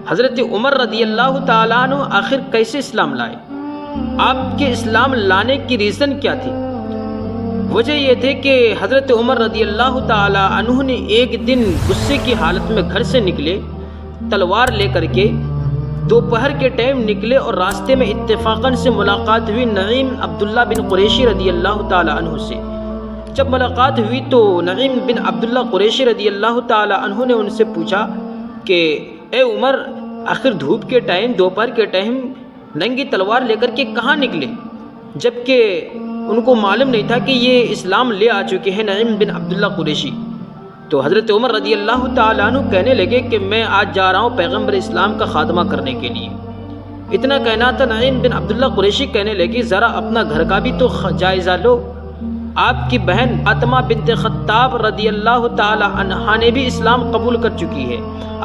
حضرت عمر رضی اللہ تعالیٰ عنہ آخر کیسے اسلام لائے؟ آپ کے اسلام لانے کی ریزن کیا تھی؟ وجہ یہ تھے کہ حضرت عمر رضی اللہ تعالیٰ عنہ نے ایک دن غصے کی حالت میں گھر سے نکلے، تلوار لے کر کے دوپہر کے ٹائم نکلے، اور راستے میں اتفاقاً سے ملاقات ہوئی نعیم عبداللہ بن قریشی رضی اللہ تعالیٰ عنہ سے۔ جب ملاقات ہوئی تو نعیم بن عبداللہ قریشی رضی اللہ تعالیٰ عنہ نے ان سے پوچھا کہ اے عمر، آخر دھوپ کے ٹائم، دوپہر کے ٹائم ننگی تلوار لے کر کے کہاں نکلے؟ جبکہ ان کو معلوم نہیں تھا کہ یہ اسلام لے آ چکے ہیں نعیم بن عبداللہ قریشی۔ تو حضرت عمر رضی اللہ تعالیٰ عنہ کہنے لگے کہ میں آج جا رہا ہوں پیغمبر اسلام کا خاتمہ کرنے کے لیے۔ اتنا کہنا تھا، نعیم بن عبداللہ قریشی کہنے لگی ذرا اپنا گھر کا بھی تو جائزہ لو، آپ کی بہن فاطمہ بنت خطاب رضی اللہ تعالی عنہا نے بھی اسلام قبول کر چکی ہے،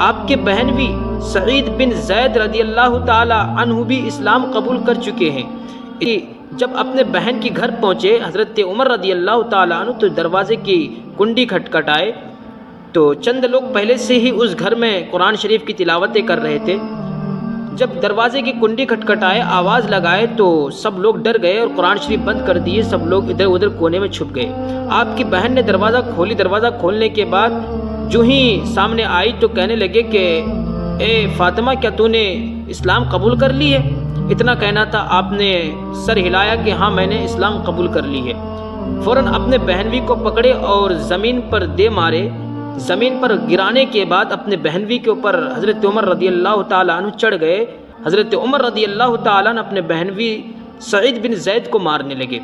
آپ کے بہن بھی سعید بن زید رضی اللہ تعالی عنہ بھی اسلام قبول کر چکے ہیں۔ جب اپنے بہن کی گھر پہنچے حضرت عمر رضی اللہ تعالی عنہ تو دروازے کی کنڈی کھٹکھٹائے، تو چند لوگ پہلے سے ہی اس گھر میں قرآن شریف کی تلاوتیں کر رہے تھے۔ جب دروازے کی کنڈی کھٹکھٹائے، آواز لگائے، تو سب لوگ ڈر گئے اور قرآن شریف بند کر دیے، سب لوگ ادھر ادھر کونے میں چھپ گئے۔ آپ کی بہن نے دروازہ کھولی، دروازہ کھولنے کے بعد جو ہی سامنے آئی تو کہنے لگے کہ اے فاطمہ، کیا تو نے اسلام قبول کر لی ہے؟ اتنا کہنا تھا، آپ نے سر ہلایا کہ ہاں میں نے اسلام قبول کر لی ہے۔ فوراً اپنے بہنوی کو پکڑے اور زمین پر دے مارے۔ زمین پر گرانے کے بعد اپنے بہنوی کے اوپر حضرت عمر رضی اللہ تعالیٰ عنہ چڑھ گئے۔ حضرت عمر رضی اللہ تعالیٰ عنہ اپنے بہنوی سعید بن زید کو مارنے لگے۔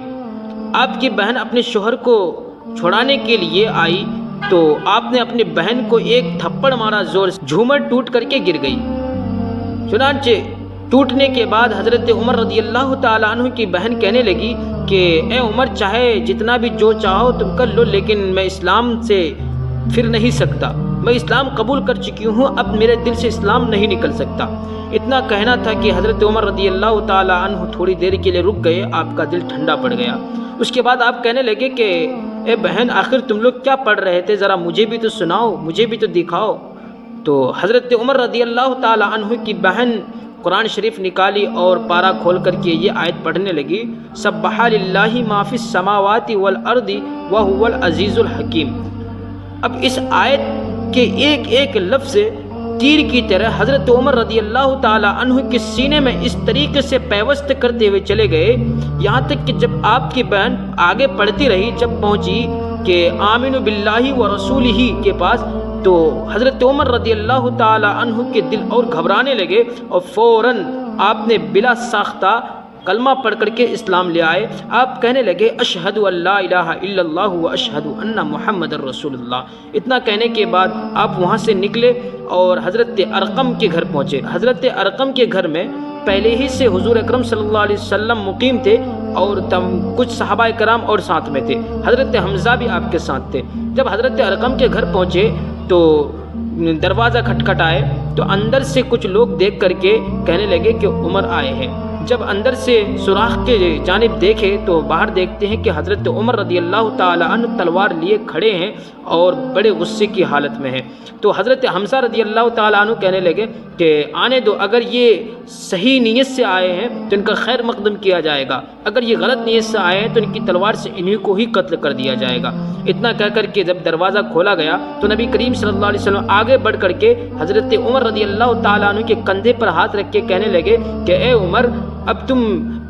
آپ کی بہن اپنے شوہر کو چھڑانے کے لیے آئی تو آپ نے اپنی بہن کو ایک تھپڑ مارا زور سے، جھومر ٹوٹ کر کے گر گئی۔ چنانچہ ٹوٹنے کے بعد حضرت عمر رضی اللہ تعالیٰ عنہ کی بہن کہنے لگی کہ اے عمر، چاہے جتنا بھی جو چاہو تم کر لو، لیکن میں اسلام سے پھر نہیں سکتا، میں اسلام قبول کر چکی ہوں، اب میرے دل سے اسلام نہیں نکل سکتا۔ اتنا کہنا تھا کہ حضرت عمر رضی اللہ تعالیٰ عنہ تھوڑی دیر کے لیے رک گئے، آپ کا دل ٹھنڈا پڑ گیا۔ اس کے بعد آپ کہنے لگے کہ اے بہن، آخر تم لوگ کیا پڑھ رہے تھے؟ ذرا مجھے بھی تو سناؤ، مجھے بھی تو دکھاؤ۔ تو حضرت عمر رضی اللہ تعالیٰ عنہ کی بہن قرآن شریف نکالی اور پارہ کھول کر کے یہ آیت پڑھنے لگی، سبح للہ ما فی السماوات والارض وہو العزیز الحکیم۔ اب اس آیت کے ایک ایک لفظ تیر کی طرح حضرت عمر رضی اللہ تعالی عنہ کے سینے میں اس طریقے سے پیوست کرتے ہوئے چلے گئے، یہاں تک کہ جب آپ کی بہن آگے پڑھتی رہی، جب پہنچی کہ آمنوا باللہ ورسولہ کے پاس، تو حضرت عمر رضی اللہ تعالی عنہ کے دل اور گھبرانے لگے، اور فوراً آپ نے بلا ساختہ کلمہ پڑھ کر کے اسلام لے آئے۔ آپ کہنے لگے اشہد ان لا الہ الا اللہ و اشہد ان محمد رسول اللہ۔ اتنا کہنے کے بعد آپ وہاں سے نکلے اور حضرت ارقم کے گھر پہنچے۔ حضرت ارقم کے گھر میں پہلے ہی سے حضور اکرم صلی اللہ علیہ وسلم مقیم تھے، اور کچھ صحابہ کرام اور ساتھ میں تھے، حضرت حمزہ بھی آپ کے ساتھ تھے۔ جب حضرت ارقم کے گھر پہنچے تو دروازہ کھٹکھٹائے تو اندر سے کچھ لوگ دیکھ کر کے کہنے لگے کہ عمر آئے ہیں۔ جب اندر سے سوراخ کے جانب دیکھے تو باہر دیکھتے ہیں کہ حضرت عمر رضی اللہ تعالی عنہ تلوار لیے کھڑے ہیں اور بڑے غصے کی حالت میں ہیں۔ تو حضرت حمزہ رضی اللہ تعالی عنہ کہنے لگے کہ آنے دو، اگر یہ صحیح نیت سے آئے ہیں تو ان کا خیر مقدم کیا جائے گا، اگر یہ غلط نیت سے آئے ہیں تو ان کی تلوار سے انہی کو ہی قتل کر دیا جائے گا۔ اتنا کہہ کر کے جب دروازہ کھولا گیا تو نبی کریم صلی اللہ علیہ وسلم آگے بڑھ کر کے حضرت عمر رضی اللہ تعالی عنہ کے کندھے پر ہاتھ رکھ کے کہنے لگے کہ اے عمر،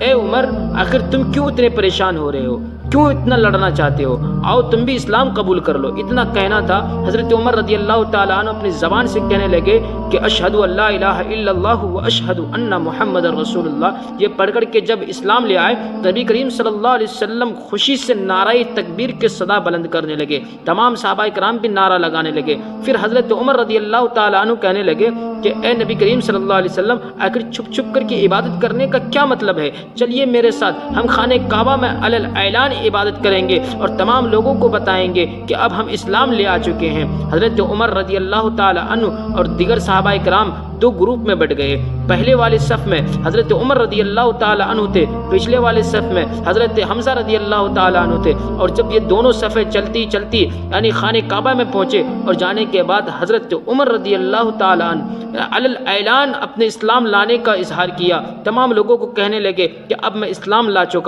اے عمر، آخر تم کیوں اتنے پریشان ہو رہے ہو؟ کیوں اتنا لڑنا چاہتے ہو؟ آؤ تم بھی اسلام قبول کر لو۔ اتنا کہنا تھا، حضرت عمر رضی اللہ تعالیٰ عنہ اپنی زبان سے کہنے لگے کہ اشہد ان لا الہ الا اللہ و اشہد ان محمد رسول اللہ۔ یہ پڑھ کر کے جب اسلام لے آئے، نبی کریم صلی اللہ علیہ وسلم خوشی سے نعرہ تکبیر کے صدا بلند کرنے لگے، تمام صحابہ کرام بھی نعرہ لگانے لگے۔ پھر حضرت عمر رضی اللہ تعالیٰ عنہ کہنے لگے کہ اے نبی کریم صلی اللہ علیہ وسلم، آخر چھپ چھپ کر کے عبادت کرنے کا کیا مطلب ہے؟ چلیے میرے ساتھ، ہم خانہ کعبہ میں علی اعلان عبادت کریں گے اور تمام لوگوں کو بتائیں گے کہ اب ہم اسلام لے آ چکے ہیں۔ حضرت عمر رضی اللہ تعالی عنہ اور دیگر صحابہ کرام دو گروپ میں بٹ گئے۔ پہلے والے صف میں حضرت عمر رضی اللہ تعالی عنہ تھے، پچھلے والے صف میں حضرت حمزہ رضی اللہ تعالی عنہ تھے۔ اور جب یہ دونوں صفیں چلتی چلتی یعنی خانہ کعبہ میں پہنچے، اور جانے کے بعد حضرت عمر رضی اللہ تعالی عنہ علی اعلان اپنے اسلام لانے کا اظہار کیا. تمام لوگوں کو کہنے لگے کہ اب میں اسلام لا چکا